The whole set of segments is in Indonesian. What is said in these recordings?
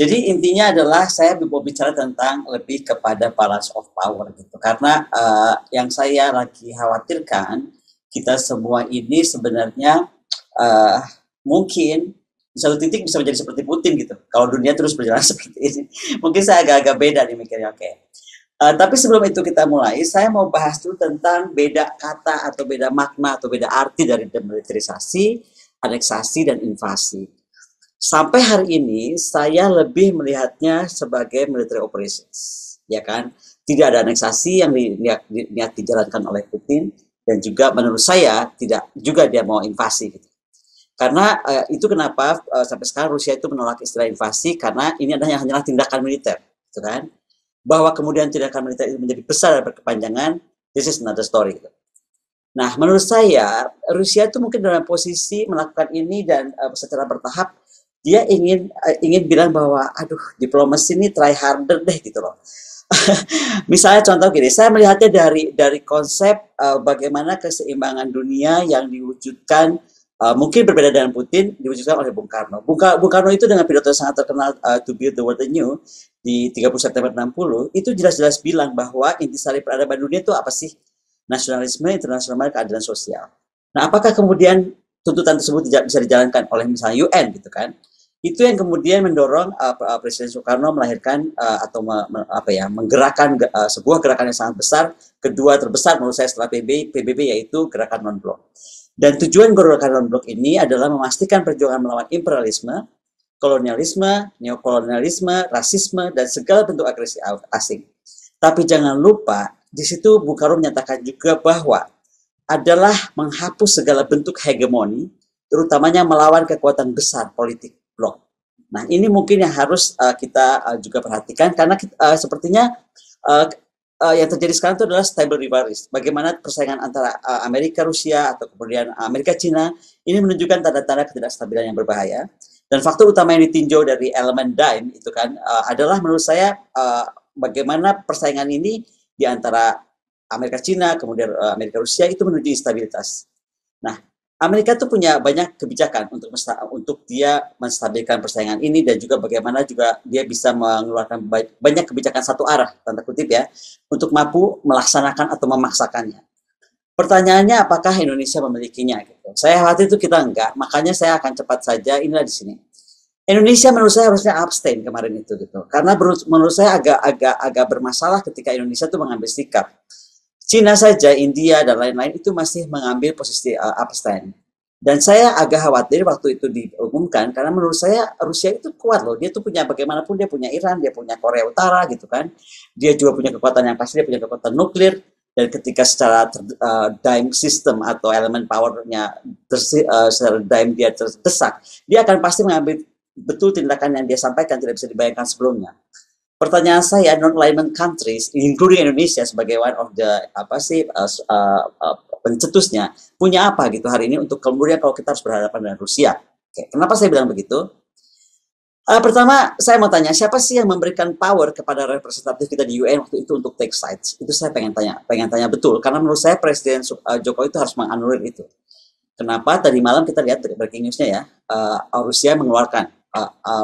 Jadi intinya adalah saya mau bicara tentang lebih kepada balance of power gitu. Karena yang saya lagi khawatirkan kita semua ini sebenarnya uh, mungkin di satu titik bisa menjadi seperti Putin gitu. Kalau dunia terus berjalan seperti ini, mungkin saya agak-agak beda nih mikirnya. Oke. Tapi sebelum itu kita mulai, saya mau bahas dulu tentang beda kata atau beda makna atau beda arti dari demilitarisasi, aneksasi, dan invasi. Sampai hari ini saya lebih melihatnya sebagai military operations, ya kan? Tidak ada aneksasi yang niat dijalankan oleh Putin, dan juga menurut saya tidak juga dia mau invasi gitu. Karena itu kenapa sampai sekarang Rusia itu menolak istilah invasi, karena ini adalah hanyalah tindakan militer, gitu kan? Bahwa kemudian tindakan militer itu menjadi besar dan berkepanjangan, this is another story gitu. Nah, menurut saya Rusia itu mungkin dalam posisi melakukan ini dan secara bertahap dia ingin bilang bahwa aduh, diplomasi ini try harder deh gitu loh. Misalnya contoh gini, saya melihatnya dari konsep bagaimana keseimbangan dunia yang diwujudkan mungkin berbeda dengan Putin, diwujudkan oleh Bung Karno. Bung Karno itu dengan pidato sangat terkenal To Build the World Anew di 30 September 60 itu jelas-jelas bilang bahwa intisari peradaban dunia itu apa sih? Nasionalisme, internasional, keadilan sosial. Nah, apakah kemudian tuntutan tersebut bisa dijalankan oleh misalnya UN gitu kan? Itu yang kemudian mendorong Presiden Soekarno melahirkan atau menggerakkan sebuah gerakan yang sangat besar, kedua terbesar menurut saya setelah PBB yaitu gerakan non-blok. Dan tujuan gerakan non-blok ini adalah memastikan perjuangan melawan imperialisme, kolonialisme, neokolonialisme, rasisme, dan segala bentuk agresi asing. Tapi jangan lupa, di situ Bung Karno menyatakan juga bahwa adalah menghapus segala bentuk hegemoni, terutamanya melawan kekuatan besar politik blok. Nah, ini mungkin yang harus kita juga perhatikan, karena sepertinya yang terjadi sekarang itu adalah stable rivalries. Bagaimana persaingan antara Amerika, Rusia, atau kemudian Amerika, Cina, ini menunjukkan tanda-tanda ketidakstabilan yang berbahaya. Dan faktor utama yang ditinjau dari elemen dime itu kan adalah menurut saya bagaimana persaingan ini di antara Amerika, Cina, kemudian Amerika, Rusia itu menuju instabilitas. Nah, Amerika tuh punya banyak kebijakan untuk dia menstabilkan persaingan ini, dan juga bagaimana juga dia bisa mengeluarkan banyak kebijakan satu arah, tanda kutip ya, untuk mampu melaksanakan atau memaksakannya. Pertanyaannya apakah Indonesia memilikinya gitu. Saya khawatir itu kita enggak, makanya saya akan cepat saja inilah di sini. Indonesia menurut saya harusnya abstain kemarin itu gitu. Karena menurut saya agak bermasalah ketika Indonesia itu mengambil sikap. Cina saja, India, dan lain-lain itu masih mengambil posisi abstain. Dan saya agak khawatir waktu itu diumumkan, karena menurut saya Rusia itu kuat loh. Dia tuh punya bagaimanapun, dia punya Iran, dia punya Korea Utara gitu kan. Dia juga punya kekuatan yang pasti, dia punya kekuatan nuklir. Dan ketika secara dime system atau elemen powernya secara dime dia terdesak, dia akan pasti mengambil betul tindakan yang dia sampaikan tidak bisa dibayangkan sebelumnya. Pertanyaan saya, non-alignment countries, including Indonesia sebagai one of the pencetusnya, punya apa gitu hari ini untuk kemudian kalau kita harus berhadapan dengan Rusia? Oke, kenapa saya bilang begitu? Pertama, saya mau tanya, siapa sih yang memberikan power kepada representatif kita di UN waktu itu untuk take sides? Itu saya pengen tanya betul, karena menurut saya Presiden Jokowi itu harus menganulir itu. Kenapa? Tadi malam kita lihat breaking news-nya ya, Rusia mengeluarkan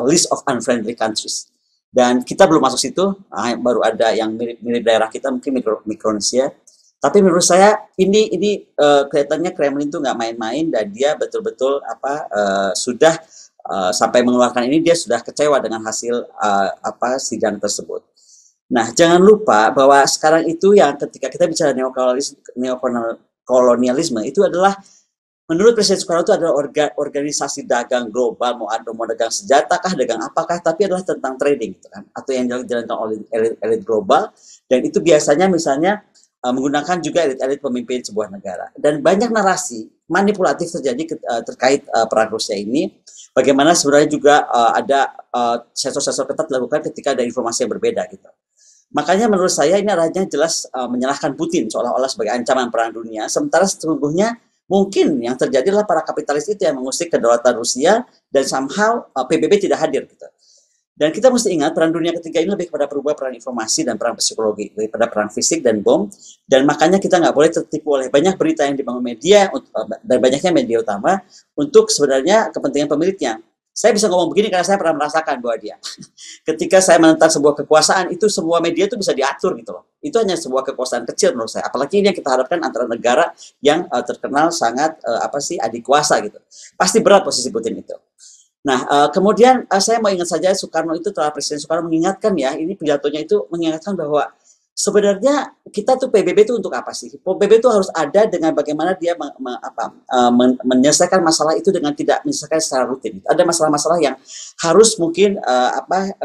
list of unfriendly countries. Dan kita belum masuk situ, baru ada yang mirip daerah kita, mungkin Mikronesia. Tapi menurut saya ini kelihatannya Kremlin tuh nggak main-main, dan dia betul-betul sudah sampai mengeluarkan ini, dia sudah kecewa dengan hasil sidang tersebut. Nah, jangan lupa bahwa sekarang itu yang ketika kita bicara neokolonialisme itu adalah menurut Presiden Soekarno itu adalah organisasi dagang global, mau dagang senjata kah, dagang apakah, tapi adalah tentang trading gitu kan, atau yang dijalankan oleh elit global, dan itu biasanya misalnya menggunakan juga elit-elit pemimpin sebuah negara. Dan banyak narasi manipulatif terjadi terkait perang Rusia ini, bagaimana sebenarnya juga ada sensor-sensor ketat dilakukan ketika ada informasi yang berbeda gitu. Makanya menurut saya ini arahnya jelas menyalahkan Putin seolah-olah sebagai ancaman perang dunia, sementara sesungguhnya mungkin yang terjadi adalah para kapitalis itu yang mengusik kedaulatan Rusia, dan somehow PBB tidak hadir gitu. Dan kita mesti ingat perang dunia ketiga ini lebih kepada perubahan perang informasi dan perang psikologi daripada perang fisik dan bom. Dan makanya kita nggak boleh tertipu oleh banyak berita yang dibangun media dan banyaknya media utama untuk sebenarnya kepentingan pemiliknya. Saya bisa ngomong begini karena saya pernah merasakan bahwa dia ketika saya menentang sebuah kekuasaan itu semua media itu bisa diatur gitu loh. Itu hanya sebuah kekuasaan kecil menurut saya. Apalagi ini yang kita harapkan antara negara yang terkenal sangat adik kuasa gitu. Pasti berat posisi Putin itu. Nah, kemudian saya mau ingat saja Soekarno itu telah Presiden Soekarno mengingatkan ya, ini pidatonya itu mengingatkan bahwa sebenarnya kita tuh PBB itu untuk apa sih? PBB itu harus ada dengan bagaimana dia menyelesaikan masalah itu dengan tidak menyelesaikan secara rutin. Ada masalah-masalah yang harus mungkin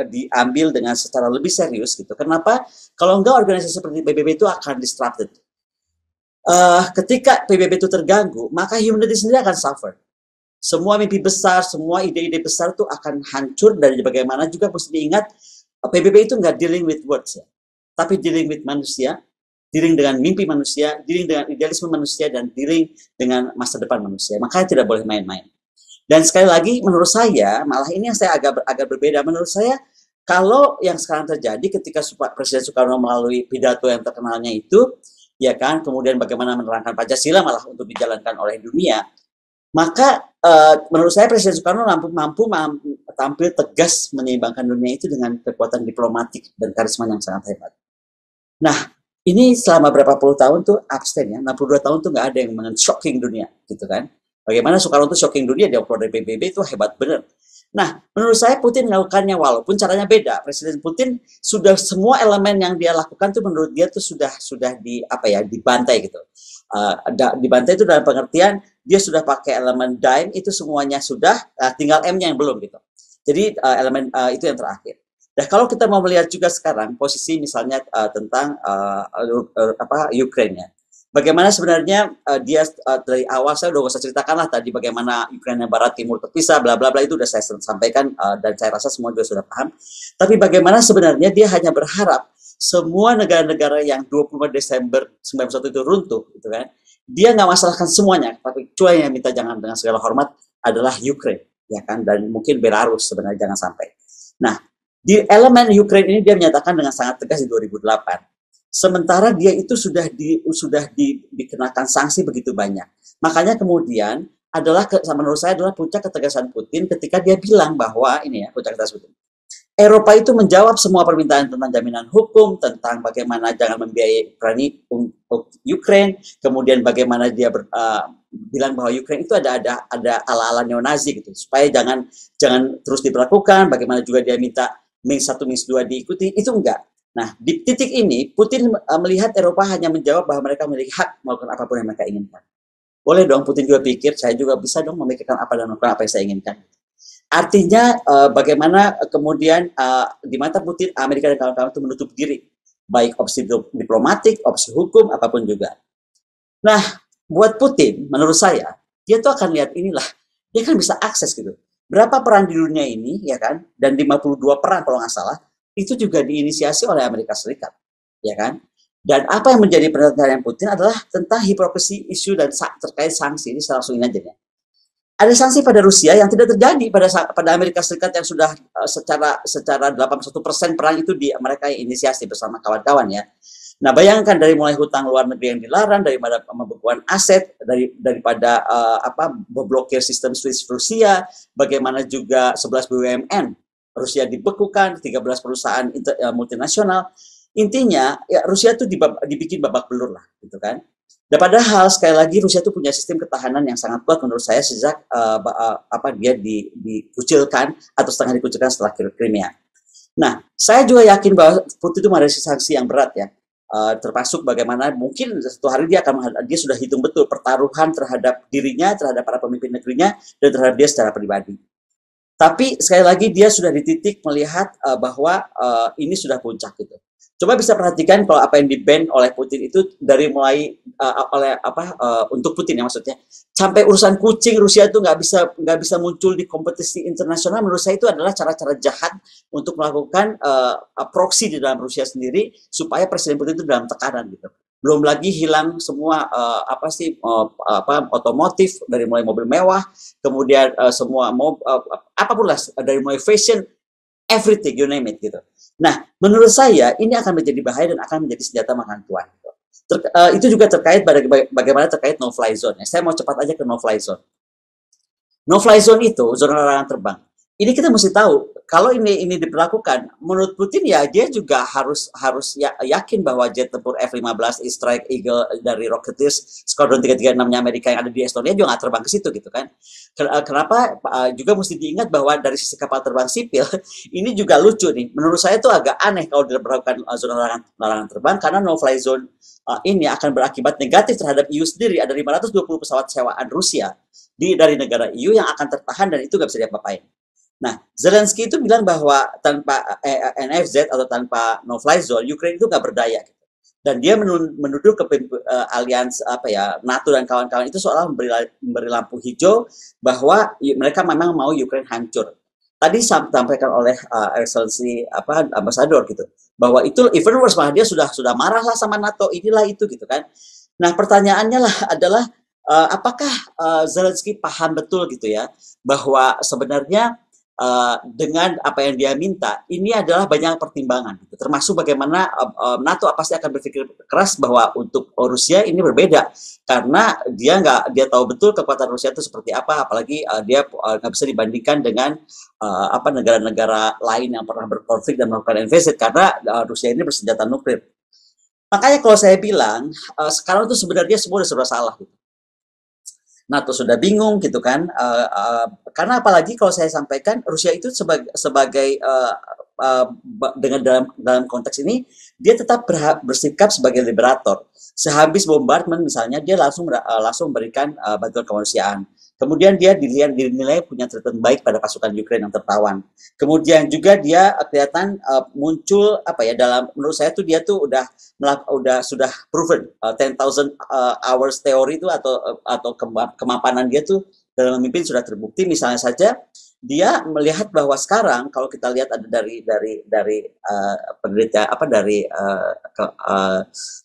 diambil dengan secara lebih serius gitu. Kenapa? Kalau enggak organisasi seperti PBB itu akan disrupted. Ketika PBB itu terganggu, maka humanity sendiri akan suffer. Semua mimpi besar, semua ide-ide besar itu akan hancur. Dan bagaimana juga mesti diingat, PBB itu nggak dealing with words ya, tapi dealing with manusia, dealing dengan mimpi manusia, dealing dengan idealisme manusia, dan dealing dengan masa depan manusia. Makanya tidak boleh main-main. Dan sekali lagi, menurut saya, malah ini yang saya agak berbeda. Menurut saya, kalau yang sekarang terjadi ketika Presiden Soekarno melalui pidato yang terkenalnya itu, ya kan, kemudian bagaimana menerangkan Pancasila malah untuk dijalankan oleh dunia, maka menurut saya Presiden Soekarno mampu tampil tegas menyeimbangkan dunia itu dengan kekuatan diplomatik dan karisma yang sangat hebat. Nah, ini selama berapa puluh tahun tuh abstain ya, 62 tahun tuh nggak ada yang shocking dunia, gitu kan. Bagaimana Soekarno tuh shocking dunia, dia keluar dari PBB itu hebat bener. Nah, menurut saya Putin melakukannya walaupun caranya beda. Presiden Putin sudah semua elemen yang dia lakukan tuh menurut dia tuh sudah dibantai gitu. Dibantai itu dalam pengertian dia sudah pakai elemen dime itu semuanya sudah, tinggal M-nya yang belum gitu. Jadi elemen itu yang terakhir. Nah, kalau kita mau melihat juga sekarang posisi misalnya tentang Ukraine ya. Bagaimana sebenarnya dia dari awal saya udah usah ceritakan lah tadi bagaimana Ukraina Barat Timur terpisah bla bla bla itu udah saya sampaikan dan saya rasa semua juga sudah paham. Tapi bagaimana sebenarnya dia hanya berharap semua negara-negara yang 25 Desember 91 itu runtuh gitu kan. Dia nggak masalahkan semuanya, tapi cuma yang minta jangan dengan segala hormat adalah Ukraine ya kan, dan mungkin Belarus sebenarnya jangan sampai. Nah, di elemen Ukraine ini dia menyatakan dengan sangat tegas di 2008. Sementara dia itu sudah dikenakan sanksi begitu banyak. Makanya kemudian menurut saya adalah puncak ketegasan Putin ketika dia bilang bahwa ini ya puncak ketegasan Putin. Eropa itu menjawab semua permintaan tentang jaminan hukum, tentang bagaimana jangan membiayai untuk Ukraine, kemudian bagaimana dia bilang bahwa Ukraine itu ada ala-ala neo-Nazi gitu, supaya jangan terus diberlakukan, bagaimana juga dia minta Minsk 1, Minsk 2 diikuti, itu enggak. Nah, di titik ini, Putin melihat Eropa hanya menjawab bahwa mereka memiliki hak melakukan apapun yang mereka inginkan. Boleh dong, Putin juga pikir, saya juga bisa dong memikirkan apa dan melakukan apa yang saya inginkan. Artinya, bagaimana kemudian di mata Putin, Amerika dan kawan-kawan itu menutup diri. Baik opsi diplomatik, opsi hukum, apapun juga. Nah, buat Putin, menurut saya, dia tuh akan lihat inilah, dia kan bisa akses gitu. Berapa perang di dunia ini, ya kan, dan 52 perang kalau nggak salah, itu juga diinisiasi oleh Amerika Serikat, ya kan? Dan apa yang menjadi perhatian Putin adalah tentang hipokrisi isu dan terkait sanksi. Ini saya langsung ini aja ya. Ada sanksi pada Rusia yang tidak terjadi pada Amerika Serikat yang sudah secara 81% perang itu mereka inisiasi bersama kawan-kawan ya. Nah, bayangkan dari mulai hutang luar negeri yang dilarang, daripada pembekuan aset, daripada memblokir sistem Swiss Rusia, bagaimana juga 11 BUMN Rusia dibekukan, 13 perusahaan multinasional. Intinya, ya Rusia itu dibikin babak belur lah, gitu kan. Dan padahal sekali lagi Rusia itu punya sistem ketahanan yang sangat kuat menurut saya sejak dia dikucilkan atau setengah dikucilkan setelah Crimea. Nah, saya juga yakin bahwa Putin itu menghadapi sanksi yang berat ya. Termasuk bagaimana mungkin satu hari dia sudah hitung betul pertaruhan terhadap dirinya, terhadap para pemimpin negerinya, dan terhadap dia secara pribadi. Tapi sekali lagi dia sudah di titik melihat bahwa ini sudah puncak gitu. Coba bisa perhatikan kalau apa yang di-ban oleh Putin itu dari mulai untuk Putin ya maksudnya, sampai urusan kucing Rusia itu nggak bisa muncul di kompetisi internasional. Menurut saya itu adalah cara-cara jahat untuk melakukan proksi di dalam Rusia sendiri supaya Presiden Putin itu dalam tekanan gitu. Belum lagi hilang semua otomotif dari mulai mobil mewah, kemudian semua apapun lah dari mulai fashion, everything you name it gitu. Nah, menurut saya ini akan menjadi bahaya dan akan menjadi senjata makan tuan. Gitu. Itu juga terkait bagaimana terkait no-fly zone. Saya mau cepat aja ke no-fly zone. No-fly zone itu zona larangan terbang. ini kita mesti tahu kalau ini diberlakukan, menurut Putin ya dia juga harus yakin bahwa jet tempur F-15 Strike Eagle dari Rocketeers Squadron 336-nya Amerika yang ada di Estonia juga nggak terbang ke situ gitu kan. Kenapa juga mesti diingat bahwa dari sisi kapal terbang sipil ini juga lucu nih. Menurut saya itu agak aneh kalau diberlakukan zona larangan terbang karena no-fly zone ini akan berakibat negatif terhadap EU sendiri. Ada 520 pesawat sewaan Rusia dari negara EU yang akan tertahan dan itu nggak bisa diapa-apain. Nah, Zelensky itu bilang bahwa tanpa NFZ atau tanpa no-fly zone, Ukraine itu nggak berdaya. Gitu. Dan dia menuduh ke alians NATO dan kawan-kawan itu seolah memberi lampu hijau bahwa mereka memang mau Ukraine hancur. Tadi disampaikan oleh Excellency Ambassador gitu, bahwa itu even worse, malah dia sudah marah lah sama NATO, inilah itu gitu kan. Nah, pertanyaannya lah adalah apakah Zelensky paham betul gitu ya bahwa sebenarnya dengan apa yang dia minta, ini adalah banyak pertimbangan, gitu. Termasuk bagaimana NATO pasti akan berpikir keras bahwa untuk Rusia ini berbeda, karena dia tahu betul kekuatan Rusia itu seperti apa, apalagi dia nggak bisa dibandingkan dengan negara-negara lain yang pernah berkonflik dan melakukan invasi, karena Rusia ini bersenjata nuklir. Makanya kalau saya bilang sekarang itu sebenarnya semua sudah salah. Gitu. NATO sudah bingung gitu kan, karena apalagi kalau saya sampaikan Rusia itu sebagai dengan dalam konteks ini dia tetap bersikap sebagai liberator. Sehabis bombardment misalnya dia langsung memberikan bantuan kemanusiaan. Kemudian dia dinilai punya treatment baik pada pasukan Ukraine yang tertawan. Kemudian juga dia kelihatan muncul menurut saya tuh dia tuh sudah proven 10,000 hours teori itu atau kemapanan dia tuh dalam memimpin sudah terbukti. Misalnya saja dia melihat bahwa sekarang kalau kita lihat ada dari penelitian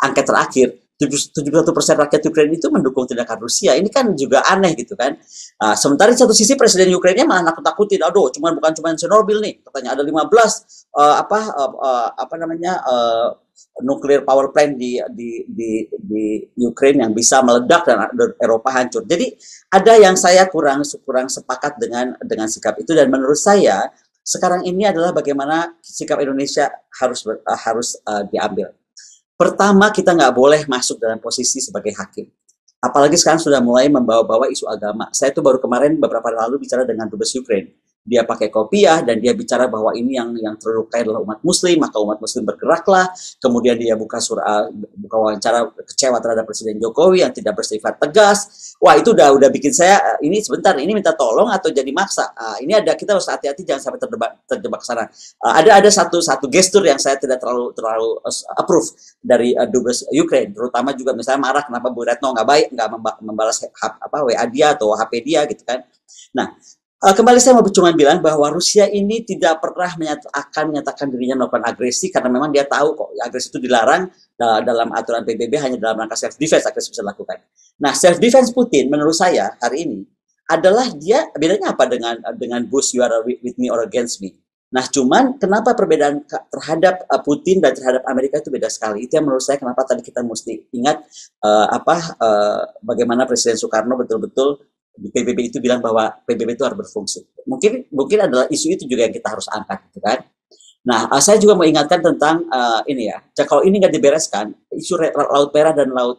angket terakhir 71% rakyat Ukraina itu mendukung tindakan Rusia. Ini kan juga aneh gitu kan. Sementara di satu sisi Presiden Ukraina malah nakut-nakutin, bukan cuma Chernobyl nih, katanya ada 15 nuclear power plant di Ukraina yang bisa meledak dan Eropa hancur. Jadi ada yang saya kurang sepakat dengan sikap itu, dan menurut saya sekarang ini adalah bagaimana sikap Indonesia harus diambil. Pertama, kita nggak boleh masuk dalam posisi sebagai hakim. Apalagi sekarang sudah mulai membawa-bawa isu agama. Saya tuh baru kemarin beberapa hari lalu bicara dengan dubes Ukraine. Dia pakai kopiah dan dia bicara bahwa ini yang terlukai adalah umat Muslim, maka umat Muslim bergeraklah. Kemudian dia buka wawancara kecewa terhadap Presiden Jokowi yang tidak bersifat tegas. Wah, itu udah bikin saya ini minta tolong atau jadi maksa. Ini kita harus hati-hati jangan sampai terjebak ke sana. Ada satu gestur yang saya tidak terlalu approve dari dubes Ukraine, terutama juga misalnya marah kenapa Bu Retno nggak membalas WA dia atau HP dia gitu kan. Nah, kembali saya mau cuma bilang bahwa Rusia ini tidak pernah menyatakan dirinya melakukan agresi, karena memang dia tahu kok agresi itu dilarang dalam aturan PBB, hanya dalam rangka self defense agresi bisa dilakukan. Nah, self defense Putin menurut saya hari ini adalah dia bedanya apa dengan Bush, you are with me or against me. Nah, cuman kenapa perbedaan terhadap Putin dan terhadap Amerika itu beda sekali? Itu yang menurut saya kenapa tadi kita mesti ingat bagaimana Presiden Soekarno betul-betul di PBB itu bilang bahwa PBB itu harus berfungsi. Mungkin adalah isu itu juga yang kita harus angkat, gitu kan? Nah, saya juga mau ingatkan tentang ini ya. Kalau ini nggak dibereskan, isu Laut Merah dan Laut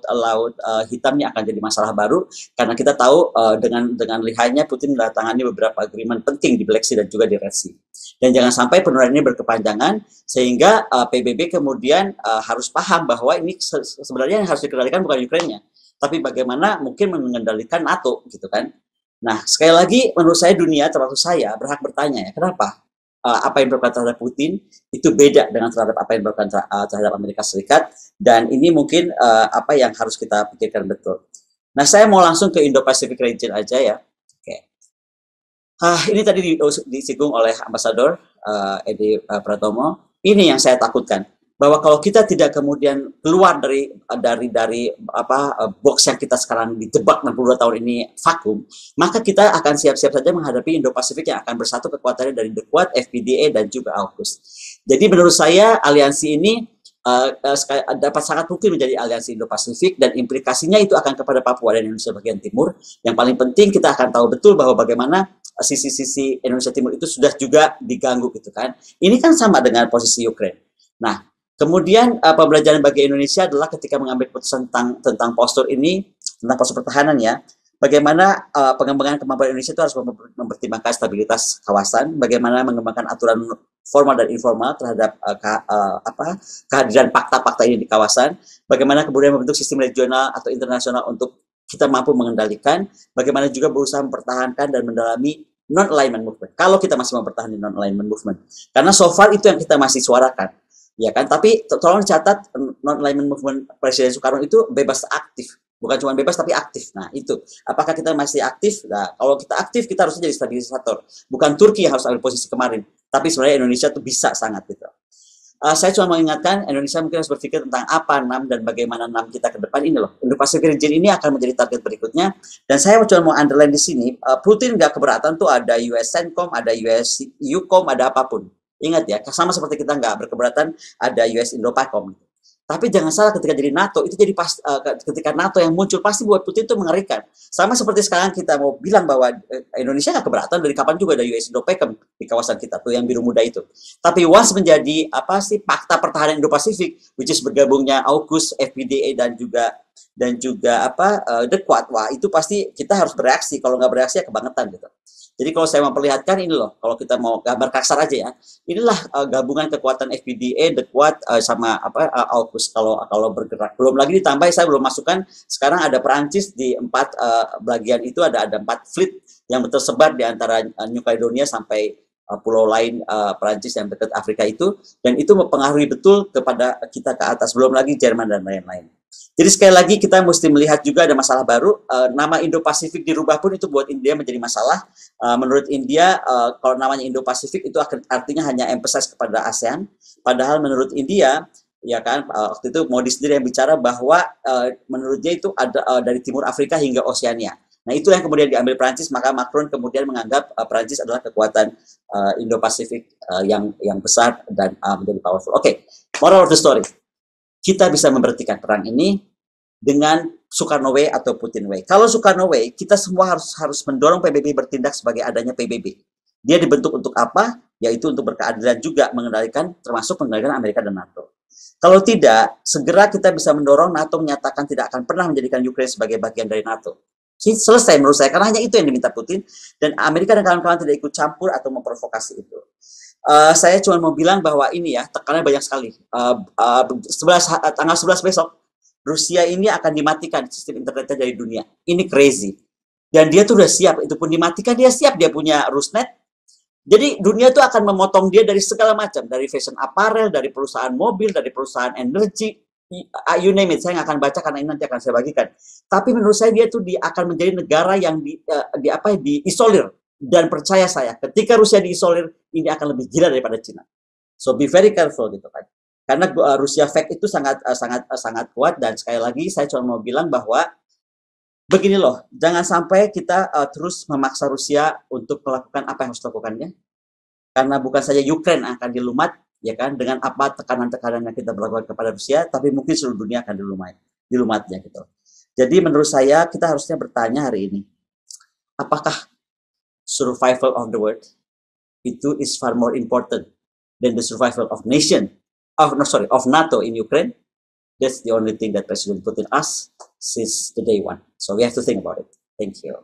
Hitamnya akan jadi masalah baru, karena kita tahu dengan lihainya Putin menandatangani beberapa agreement penting di Black Sea dan juga di Red Sea. Dan jangan sampai penularan ini berkepanjangan sehingga PBB kemudian harus paham bahwa ini sebenarnya yang harus dikendalikan bukan Ukraina, tapi bagaimana mungkin mengendalikan NATO gitu kan. Nah, sekali lagi menurut saya dunia termasuk saya berhak bertanya ya, kenapa apa yang dilakukan terhadap Putin itu beda dengan terhadap apa yang dilakukan terhadap Amerika Serikat, dan ini mungkin apa yang harus kita pikirkan betul. Nah, saya mau langsung ke Indo-Pacific region aja ya. Oke. Ini tadi disinggung oleh Ambasador Edi Pratomo. Ini yang saya takutkan, bahwa kalau kita tidak kemudian keluar dari box yang kita sekarang dijebak 62 tahun ini vakum, maka kita akan siap-siap saja menghadapi Indo-Pasifik yang akan bersatu kekuatannya dari The Quad, FPDA, dan juga AUKUS. Jadi menurut saya aliansi ini dapat sangat mungkin menjadi aliansi Indo-Pasifik, dan implikasinya itu akan kepada Papua dan Indonesia bagian timur. Yang paling penting kita akan tahu betul bahwa bagaimana sisi-sisi Indonesia Timur itu sudah juga diganggu gitu kan. Ini kan sama dengan posisi Ukraine. Nah, kemudian pembelajaran bagi Indonesia adalah ketika mengambil keputusan tentang postur ini, tentang postur pertahanan ya, bagaimana pengembangan kemampuan Indonesia itu harus mempertimbangkan stabilitas kawasan, bagaimana mengembangkan aturan formal dan informal terhadap kehadiran fakta-fakta ini di kawasan, bagaimana kemudian membentuk sistem regional atau internasional untuk kita mampu mengendalikan, bagaimana juga berusaha mempertahankan dan mendalami non-alignment movement. Kalau kita masih mempertahankan non-alignment movement, karena so far itu yang kita masih suarakan, ya kan? Tapi tolong catat non-alignment movement Presiden Soekarno itu bebas aktif. Bukan cuma bebas tapi aktif. Nah itu, apakah kita masih aktif? Nah kalau kita aktif kita harusnya jadi stabilisator. Bukan Turki yang harus ambil posisi kemarin, tapi sebenarnya Indonesia tuh bisa sangat gitu. Saya cuma mau ingatkan, Indonesia mungkin harus berpikir tentang apa NAM dan bagaimana NAM kita ke depan ini loh. Indo-Pacific region ini akan menjadi target berikutnya. Dan saya cuma mau underline di sini, Putin nggak keberatan tuh ada US CENTCOM, ada US EUCOM, ada apapun. Ingat ya, sama seperti kita nggak berkeberatan ada US Indo-PACOM. Tapi jangan salah ketika jadi NATO, itu jadi ketika NATO yang muncul, pasti buat Putin itu mengerikan. Sama seperti sekarang kita mau bilang bahwa Indonesia nggak keberatan, dari kapan juga ada US Indo-PACOM di kawasan kita, tuh yang biru muda itu. Tapi once menjadi Pakta Pertahanan Indo-Pasifik, which is bergabungnya AUKUS, FPDA dan juga The Quad, wah itu pasti kita harus bereaksi, kalau nggak bereaksi ya kebangetan gitu. Jadi kalau saya memperlihatkan ini loh, kalau kita mau gambar kasar aja ya, inilah gabungan kekuatan FPDA, The Quad sama AUKUS kalau bergerak. Belum lagi ditambah, saya belum masukkan, sekarang ada Perancis di 4 bagian itu ada 4 fleet yang tersebar di antara New Caledonia sampai pulau lain Perancis yang dekat Afrika itu, dan itu mempengaruhi betul kepada kita ke atas. Belum lagi Jerman dan lain-lain. Jadi sekali lagi kita mesti melihat juga ada masalah baru. Nama Indo-Pasifik dirubah pun itu buat India menjadi masalah. Menurut India, kalau namanya Indo-Pasifik itu artinya hanya emphasize kepada ASEAN. Padahal menurut India, ya kan, waktu itu Modi sendiri yang bicara bahwa menurutnya itu ada dari Timur Afrika hingga Oseania. Nah itu yang kemudian diambil Prancis, maka Macron kemudian menganggap Prancis adalah kekuatan Indo-Pasifik yang besar dan menjadi powerful. Oke, moral of the story. Kita bisa memberhentikan perang ini dengan Soekarno Way atau Putin Way. Kalau Soekarno Way, kita semua harus mendorong PBB bertindak sebagai adanya PBB. Dia dibentuk untuk apa? Yaitu untuk berkeadilan juga, mengendalikan, termasuk mengendalikan Amerika dan NATO. Kalau tidak, segera kita bisa mendorong NATO menyatakan tidak akan pernah menjadikan Ukraina sebagai bagian dari NATO. Selesai menurut saya, karena hanya itu yang diminta Putin, dan Amerika dan kawan-kawan tidak ikut campur atau memprovokasi itu. Saya cuma mau bilang bahwa ini ya, tekanannya banyak sekali. Tanggal 11 besok, Rusia ini akan dimatikan sistem internetnya dari dunia. Ini crazy. Dan dia tuh udah siap, itu pun dimatikan, dia siap, dia punya Rusnet. Jadi dunia tuh akan memotong dia dari segala macam, dari fashion apparel, dari perusahaan mobil, dari perusahaan energi, you name it. Saya nggak akan baca karena ini nanti akan saya bagikan. Tapi menurut saya dia tuh akan menjadi negara yang diisolir. Dan percaya saya, ketika Rusia diisolir, ini akan lebih gila daripada Cina. So be very careful gitu kan. Karena Rusia fake itu sangat kuat, dan sekali lagi saya cuma mau bilang bahwa begini loh, jangan sampai kita terus memaksa Rusia untuk melakukan apa yang harus dilakukannya. Karena bukan saja Ukraina akan dilumat, ya kan, dengan apa tekanan-tekanan yang kita berlakukan kepada Rusia, tapi mungkin seluruh dunia akan dilumatnya gitu. Jadi menurut saya kita harusnya bertanya hari ini, apakah survival of the world itu is far more important than the survival of of NATO in Ukraine? That's the only thing that President Putin asked since the day one. So we have to think about it. Thank you.